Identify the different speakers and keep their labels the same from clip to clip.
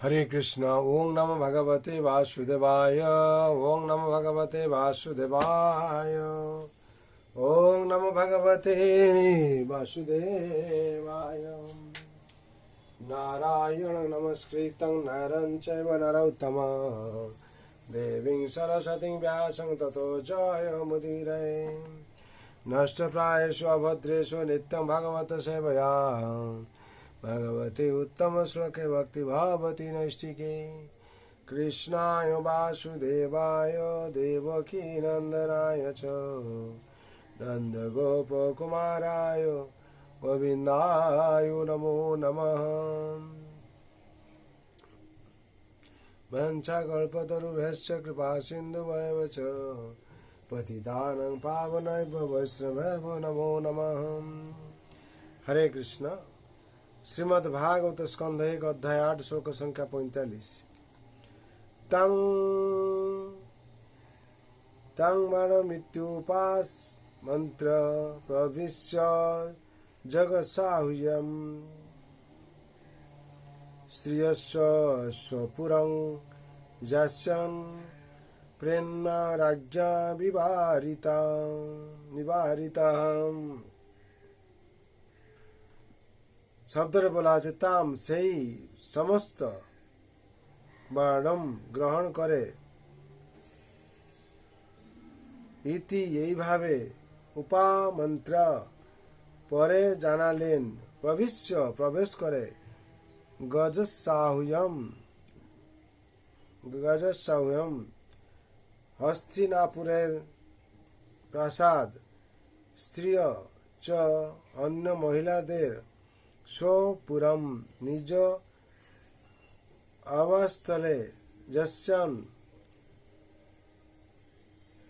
Speaker 1: हरे कृष्ण। ओं नमो भगवते वासुदेवाय। ओं नमो भगवते वासुदेवाय। ओं नमो भगवते वासुदेवाय। नारायण नमस्कृतं नरं चैव नरोत्तमं देवीं सरस्वतीं व्यासं ततो जयमुदीरये। नष्टप्रायेषु अभद्रेषु नित्यं भगवत सेवया भगवती उत्तम श्लोके भक्ति भावती नैष्टिके। कृष्णाय वासुदेवाय देवकी नंदनाय च नन्दगोपकुमाराय गोविन्दाय नमो नमः। वंशाकल्पतरुभ्यश्च कृपा सिन्धुभ्येव च पतितानां पावनेभ्यो वैष्णवेभ्यो नमो नमः। हरे कृष्ण। श्रीमद् भागवत स्कंध 1 अध्याय 8 श्लोक संख्या 45। तं मृत्युपास मंत्र प्रविश्य जगत्साहुयं श्रियस्य स्वपुरं यास्यन् प्रेम्णा राज्ञा निवारिता। শব্দরে বলা আছে তাম সেই সমস্ত বর্ণম গ্রহণ করে ইতি এইভাবে উপামন্ত্র পরে জানালেন প্রবিশ্য প্রবেশ করে গজসাহুয়ম হস্তিনাপুরের প্রাসাদ স্ত্রী চ অন্য মহিলাদের स्वपुरम निज आवासस्थले यस्यान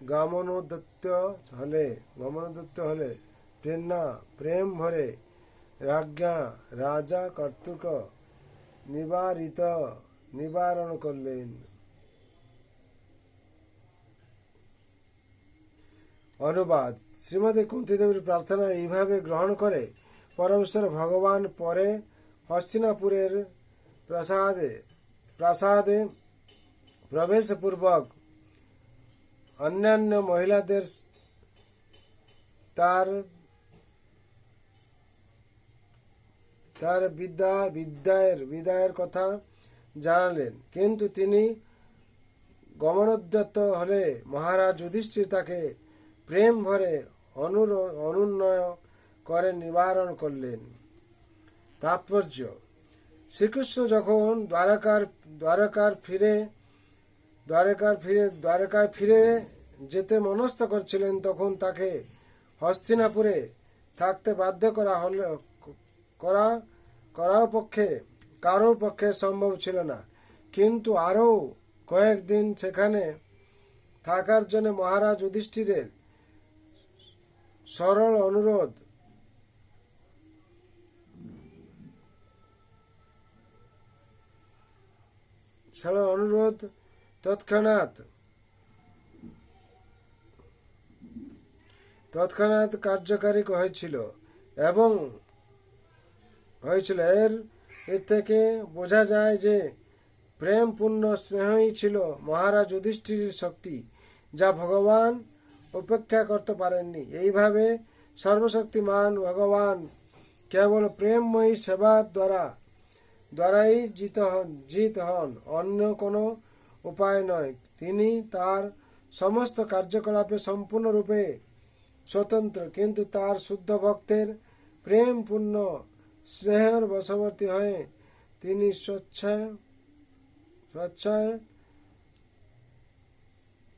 Speaker 1: गमनोद्यत हले प्रेम भरे राज्ञा राजा कर्तृक निवारण करलेन। अनुवाद। श्रीमती कुंती देवी प्रार्थना এইভাবে গ্রহণ করে परमेश्वर भगवान परे हस्तिनापुरेर प्रासादे प्रवेश पूर्वक अन्यान्य महिलादेर तार विदायेर कथा जानालेन। किन्तु तिनी गमनोद्यत हले महाराज युधिष्ठिर ताके प्रेम भरे अनुनय করে নিবারণ করলেন। তাৎপর্য। শ্রীকৃষ্ণ যখন দ্বারকায় ফিরে যেতে মনস্থ করছিলেন তখন তাকে হস্তিনাপুরে থাকতে বাধ্য কারোর পক্ষে সম্ভব ছিল না। কিন্তু আরও কয়েকদিন সেখানে থাকার জন্য মহারাজ যুধিষ্ঠিরের সরল অনুরোধ তৎক্ষণাৎ কার্যকারী হয়েছিল। এর থেকে বোঝা যায় যে প্রেমপূর্ণ স্নেহই ছিল মহারাজ যুধিষ্ঠিরের শক্তি, যা ভগবান উপেক্ষা করতে পারেননি। এইভাবে সর্বশক্তিমান ভগবান কেবল প্রেমময়ী সেবার দ্বারাই জিত হন, অন্য কোনো উপায় নয়। তিনি তার সমস্ত কার্যকলাপে সম্পূর্ণরূপে স্বতন্ত্র, কিন্তু তার শুদ্ধ ভক্তের প্রেমপূর্ণ স্নেহের বশবর্তী হয়ে তিনি স্বেচ্ছায়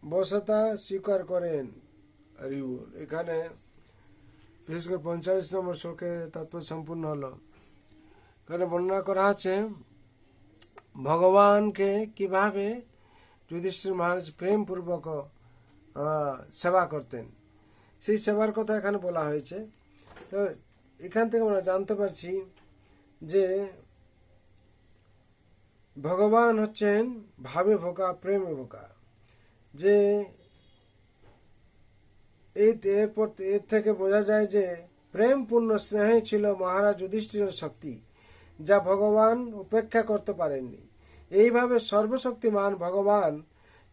Speaker 1: বশতা স্বীকার করেন। এখানে বিশেষ করে 45 নম্বর শ্লোকে তাৎপর্য সম্পূর্ণ হলো। এখানে বর্ণনা করা আছে ভগবানকে কিভাবে যুধিষ্ঠির মহারাজ প্রেমপূর্বক সেবা করতেন, সেই সেবার কথা এখানে বলা হয়েছে। তো এখান থেকে আমরা জানতে পারছি যে ভগবান হচ্ছেন ভাবে ভোকা, প্রেমে ভোকা। যে এর থেকে বোঝা যায় যে প্রেমপূর্ণ স্নেহই ছিল মহারাজ যুধিষ্ঠিরের শক্তি, যা ভগবান উপেক্ষা করতে পারেননি। এইভাবে সর্বশক্তিমান ভগবান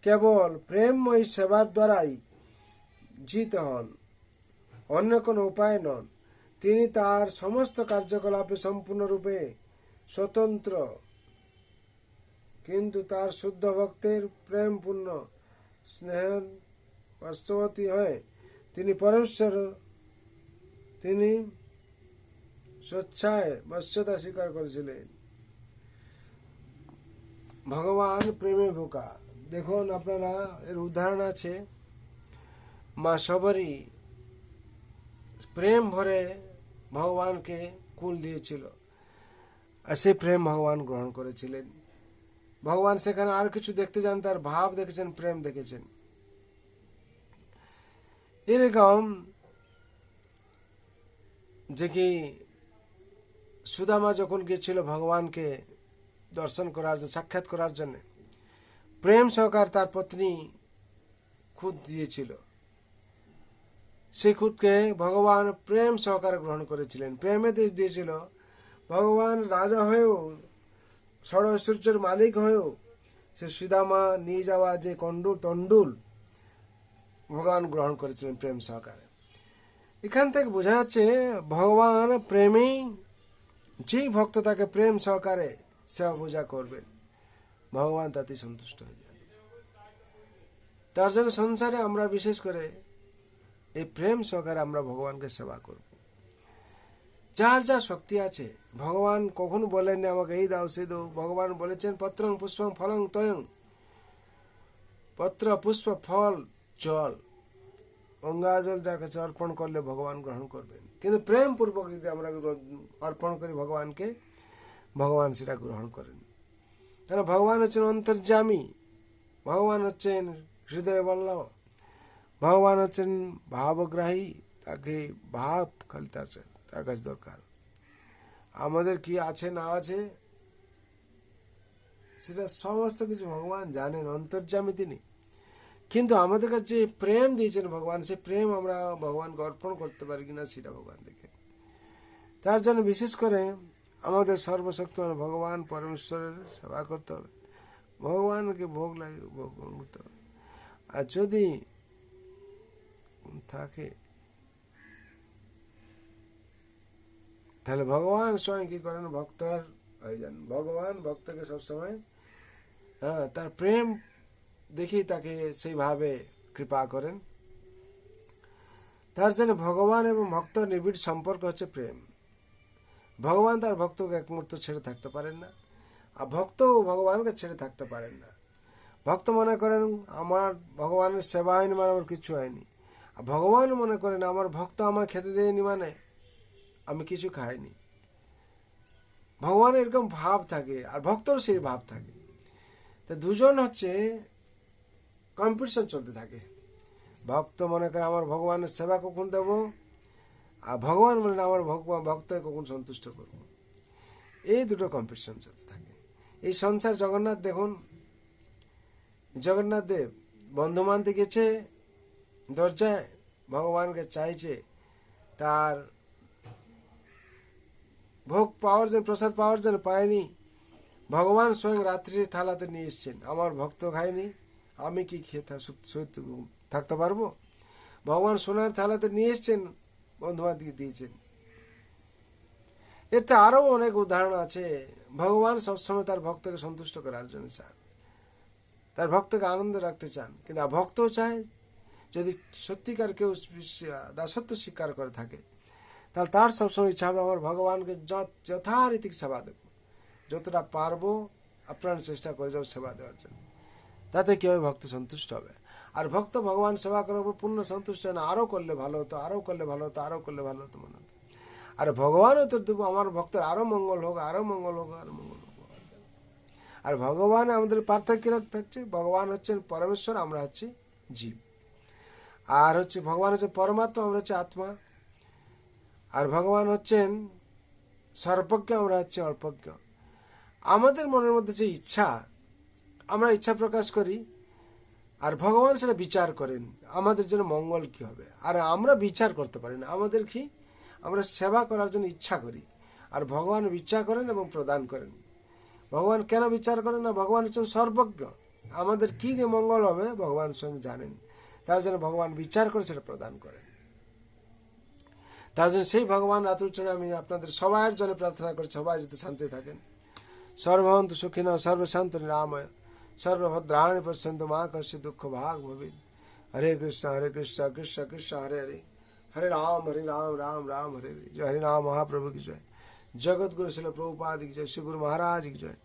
Speaker 1: কেবল প্রেমময়ী সেবার দ্বারাই জিত হন, অন্য কোনো উপায় নন। তিনি তার সমস্ত কার্যকলাপে সম্পূর্ণরূপে স্বতন্ত্র, কিন্তু তার শুদ্ধ ভক্তের প্রেমপূর্ণ স্নেহের বশবর্তী হয়ে তিনি পরমেশ্বর, তিনি স্বেচ্ছায় বশ্যতা স্বীকার করেছিলেন। ভগবান প্রেমে ভোকা। দেখুন আপনারা, এর উদাহরণ আছে, মা শবরী প্রেম ভরে ভগবানকে কুল দিয়েছিল, আর সেই প্রেম ভগবান গ্রহণ করেছিলেন। ভগবান সেখানে আর কিছু দেখতে যান, তার ভাব দেখেছেন, প্রেম দেখেছেন। এরকম যে কি সুদামা যখন গিয়েছিল ভগবানকে দর্শন করার জন্য, সাক্ষাৎ করার জন্য, প্রেম সহকার তার পত্নী খুদ দিয়েছিল। সেই খুদকে ভগবান প্রেম সহকারে গ্রহণ করেছিলেন, প্রেমে দিয়েছিল। ভগবান রাজা হয়েও, ষড় ঐশ্বর্যের মালিক হয়েও সে সুদামা নিয়ে যাওয়া যে তণ্ডুল ভগবান গ্রহণ করেছিলেন প্রেম সহকারে। এখান থেকে বোঝা যাচ্ছে ভগবান প্রেমেই, যেই ভক্ত তাকে প্রেম সহকারে সেবা পূজা করবেন, ভগবান তাতে সন্তুষ্ট হয়ে যান। তার জন্য সংসারে আমরা বিশেষ করে এই প্রেম সহকারে আমরা ভগবানকে সেবা করব। যার যা শক্তি আছে, ভগবান কখনো বলেননি আমাকে এই দাও সে দাও। ভগবান বলেছেন পত্রং পুষ্পং ফলং তয়ং, পত্র পুষ্প ফল জল, গঙ্গা জল যার কাছে অর্পণ করলে ভগবান গ্রহণ করবেন। কিন্তু প্রেম পূর্বক যদি আমরা অর্পণ করি ভগবানকে, ভগবান সেটা গ্রহণ করেন। কেন? ভগবান হচ্ছেন অন্তর্যামী, ভগবান হচ্ছেন হৃদয় বল্লভ, ভগবান হচ্ছেন ভাবগ্রাহী। তাকে ভাব খালি তার কাছে দরকার। আমাদের কি আছে না আছে সেটা সমস্ত কিছু ভগবান জানেন, অন্তর্যামী তিনি। কিন্তু আমাদের কাছে প্রেম দিয়েছেন ভগবান, সে প্রেম আমরা ভগবানকে অর্পণ করতে পারি কিনা সেটা ভগবান দেখে। তার জন্য বিশেষ করে আমাদের সর্বশক্তিমান ভগবান পরমেশ্বরের সেবা করতে হবে, ভগবানকে ভোগ করতে হবে। আর যদি থাকে তাহলে ভগবান স্বয়ং কি করেন, ভক্তর হয়ে যান। ভগবান ভক্তকে সবসময় তার প্রেম দেখেই তাকে সেইভাবে কৃপা করেন। তার জন্য ভগবান এবং ভক্ত নিবিড় সম্পর্ক হচ্ছে প্রেম। ভগবান তার ভক্তকে এক মুহূর্ত ছেড়ে থাকতে পারেন না, আর ভক্তও ভগবানকে ছেড়ে থাকতে পারেন না। ভক্ত মনে করেন আমার ভগবানের সেবা হয়নি মানে আমার কিছু হয়নি, আর ভগবান মনে করেন আমার ভক্ত আমায় খেতে দেয়নি মানে আমি কিছু খাইনি। ভগবানের এরকম ভাব থাকে, আর ভক্তরও সেই ভাব থাকে। তো দুজন হচ্ছে কম্পিটিশন চলতে থাকে। ভক্ত মনে করে আমার ভগবানের সেবা কখন দেব, আর ভগবান বলেন আমার ভক্তকে কখন সন্তুষ্ট করব। এই দুটো কম্পিটিশন চলতে থাকে। এই সংসার জগন্নাথ দেখুন, জগন্নাথ দেব বন্ধু মানতে গেছে দরজায়, ভগবানকে চাইছে তার ভোগ পাওয়ার জন্য, প্রসাদ পাওয়ার জন্য পায়নি। ভগবান স্বয়ং রাত্রি থালাতে নিয়ে এসছেন, আমার ভক্ত খায়নি, আমি কি খেয়ে থাকতে পারবো? ভগবান সোনার থালাতে নিয়ে এসছেন, বন্ধুবান্ধবকে দিয়েছেন। এতে আরো অনেক উদাহরণ আছে। ভগবান সবসময় তার ভক্তকে সন্তুষ্ট করার জন্য চান, তার ভক্তকে আনন্দ রাখতে চান। কিন্তু ভক্তও চায় যদি সত্যিকার কেউ দাসত্ব স্বীকার করে থাকে, তাহলে তার সবসময় ইচ্ছা হবে আমার ভগবানকে যথারীতি সেবা দেব, যতটা পারবো আপ্রাণ চেষ্টা করে যাবো সেবা দেওয়ার জন্য। তাতে কি হবে, ভক্ত সন্তুষ্ট হবে। আর ভক্ত ভগবান সেবা করার পর পূর্ণ সন্তুষ্ট হয় না, আরও করলে ভালো হতো, আরও করলে ভালো হতো, আরও করলে ভালো হতো মনে হতো। আর ভগবানও তো দেবো আমার ভক্তের আরও মঙ্গল হোক, আরও মঙ্গল হোক, আরও মঙ্গল হোক। আর ভগবান আমাদের পার্থক্য থাকছে, ভগবান হচ্ছেন পরমেশ্বর, আমরা হচ্ছি জীব। আর হচ্ছে ভগবান হচ্ছে পরমাত্মা, আমরা হচ্ছে আত্মা। আর ভগবান হচ্ছেন সর্বজ্ঞ, আমরা হচ্ছে অল্পজ্ঞ। আমাদের মনের মধ্যে যে ইচ্ছা, আমরা ইচ্ছা প্রকাশ করি, আর ভগবান সেটা বিচার করেন আমাদের জন্য মঙ্গল কি হবে। আর আমরা বিচার করতে পারি না, আমাদের কি, আমরা সেবা করার জন্য ইচ্ছা করি, আর ভগবান বিচার করেন এবং প্রদান করেন। ভগবান কেন বিচার করেন না? ভগবান হচ্ছেন সর্বজ্ঞ। আমাদের কী দিয়ে মঙ্গল হবে ভগবান স্বয়ং জানেন। তার জন্য ভগবান বিচার করে সেটা প্রদান করেন। তার জন্য সেই ভগবান আতুল চরণে আমি আপনাদের সবার জন্য প্রার্থনা করি, সবাই যাতে শান্তি থাকেন। সর্বভবন্তু সুখিনঃ সর্বসন্তু নিরাময় সর্বভদ্রাণি পশ্যন্তু মা কস্য দুঃখ ভাগ ভবেৎ। হরে কৃষ্ণ কৃষ্ণ কৃষ্ণ হরে হরে, হরে রাম রাম রাম হরে হরে। জয় হরে রাম महाप्रभु की जय। जगत गुरु शिल प्रभुपाद की जय। श्री गुरु महाराज की जय।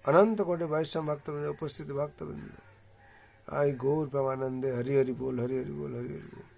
Speaker 1: अनंत कोटि वैष्णव भक्तवृंद, उपस्थित भक्तवृंद, आई गौर प्रेमानंदे। हरि हरि बोल, हरि हरि बोल, हरि हरि बोल।